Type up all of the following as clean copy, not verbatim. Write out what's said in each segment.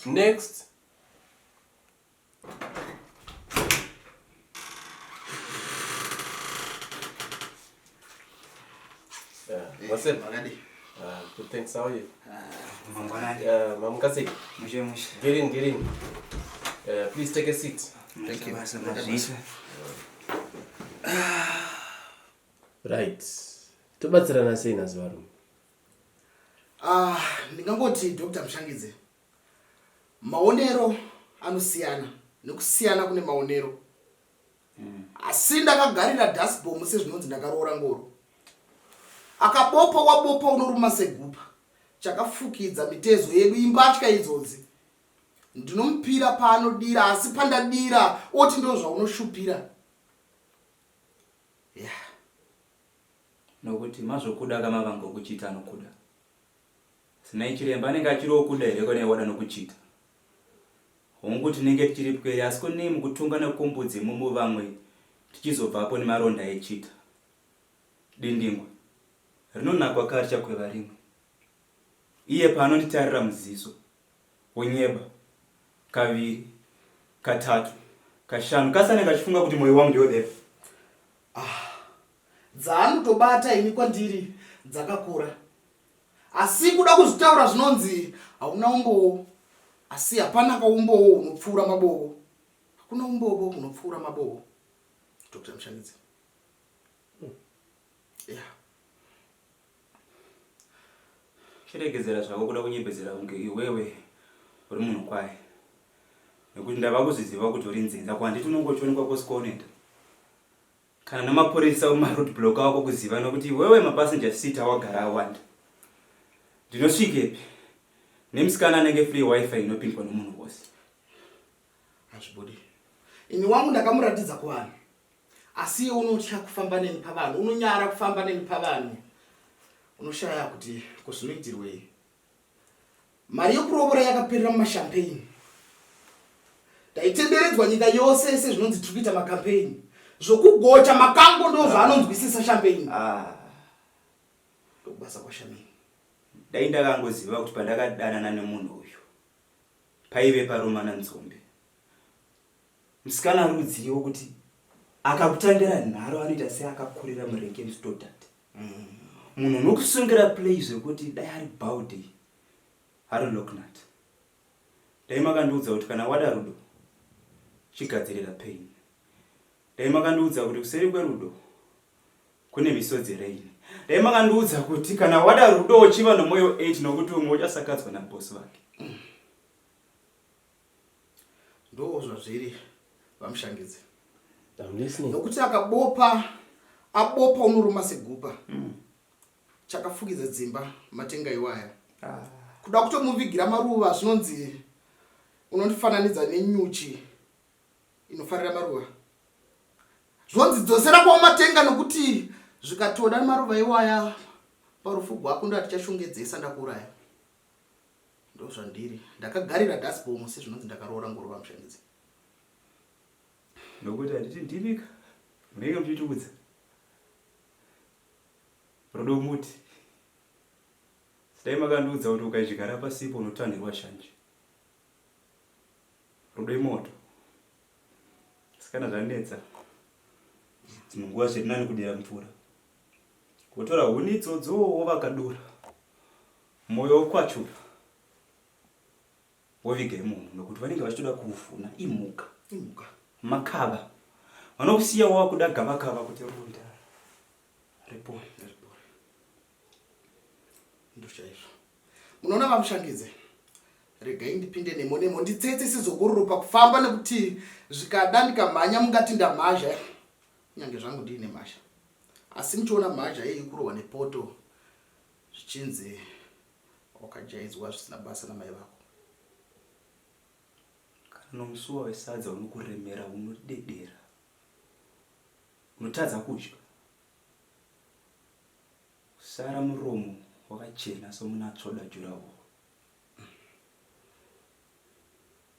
Next. What's up? Good, thanks. How are you? Ma'am Kasi. Get in. Please take a seat. Thank you so much. Right. Tobatsirana sei nazvarume? Ndingangoti Dr. Mshangidze. Maonero anosiyana. Nekusiyana kune maonero. Asi ndakagarira dustbomb sezvinonzi ndakaroora ngoro. Akabopa wabopa unoruma segupa. Chakafukidza mitezo yedu imbatya idzodzi. Ndinomupira paanodira asi pandadira oti ndo zvaunoshupira. Nokuti mazvokuda kama vangokuchita anokuda. Sinai chiremba anenge achirikuda here kone wada nokuchita. Hongu tinenge tichiripwere asi kone mukutunga nekombudzi mumu vamwe tichizobvapo nemaronda echita. Dindingwa rinonakwa kari chakweva rimwe. Iye paanonditarira muziso wonyeba kaviri katatu kashanu kasane kachifunga kuti moyo wangu ndiodepa. Dzaanotobata ini kwandiri dzakakura. Asi kuda kuzitaura zvinonzi hauna umbowo. Asi hapana kaumbowo unopfuura mabowo. Hakuna umbowo unopfuura mabowo. Dr. Mshangidze. Chiregezera zvako kuda kunyebedzera kunge iwewe uri munhu kwaye. Nekuti ndava kuziziva kuti uri nzinza kwanditi unongochonekwa kusikoonenda. Kana namapurisa umaroad block wako kuziva nokuti wewe mapassenger seat wagara awanda. Ndinosvikepi nemusikana anenge free wifi inopindwa nomunhu wose. Hazvibudi. Ini wangu ndakamuratidza kuvanhu. Asi unotya kufamba neni pavanhu, unonyara kufamba neni pavanhu. Unoshaya kuti kuzvinoitirwei. Mari yokurovora yakaperera mumashampeni. Taitenderedzwa nyika yose sezvinonzi tiri kuita makampeni. Zvokugocha makango ndo zvaanonzwisisa champagne. Ndokubasa kwashamini. Dai ndakangoziva kuti pandakadanana nemunhu uyu paive paromana nzombe. Musikana rudziwo kuti akakutandira nharo anoita seakakurira murenke mustodati. Munhu nokusungira play zvekuti dai ari baude ari locknut. Dai makandiudza kuti kana wada rudo chigadzirira pain. Dai makandiudza kuti kuseri kwerudo kune misodzi reini. Dai makandiudza kuti kana wada rudo uchiva nomwoyo 8 nokuti umwe uchasakadzwa nabosi vake. Ndo zvazviri vaMshangidze. I'm listening. Nokuti akabopa unoruma segupa. Chakafukidza dzimba matenga iwaya. Kuda kutomuvigira maruva zvinonzi unondifananidza nenyuchi inofarira maruva. Zvonzi dzosera kwa matenga nokuti zvikatoda maruva iwaya parufu rwako ndo atichashongedzesa ndakuraya. Ndo zvandiri. Ndakagarira dustbomb sezvinonzi ndakaroora ngoro vaMshangidze. Nokuti handiti ndivika munenge muchitiudza rudo muti. Sidai makandiudza kuti ukaizvigara pasipo unotanhirwa shanje. Rudo imoto. Sikana zvanetsa. Dzimwe nguva zvirinani kudira mvura. Kutora huni idzodzo wovakadura. Moyo wokwachura. Woviga munhu nokuti vanenge vachitoda kuvhuna imuka. Makava. Vanokusiya wakuda gavakava kuti runda. Report. Ndochaizvo. Munoona vaMshangidze. Regai ndipinde nemo nditsetse sizogororo pakufamba nekuti zvikada ndikamhanya mungati ndamhazha. Nyange zvangu ndine mhasha. Asi muchiona mhazha iyi kurohwa nepoto zvichinzi wakajaidzwa zvisina basa namai vako. Kana musuwa wesadza unokuremera unodedera. Unotadza kudya. Sara muromo wakachena somunatsvoda jurawo.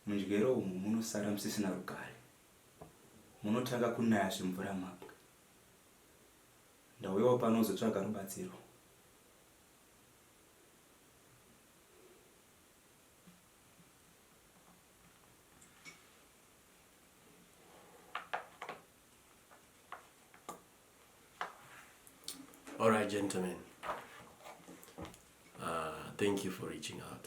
Mundyero umu munosara musisina rugare. Munotanga kunaya zvimvura mabwe. Ndauyawo pano uzotsvaga rubatsiro. All right, gentlemen. Thank you for reaching out.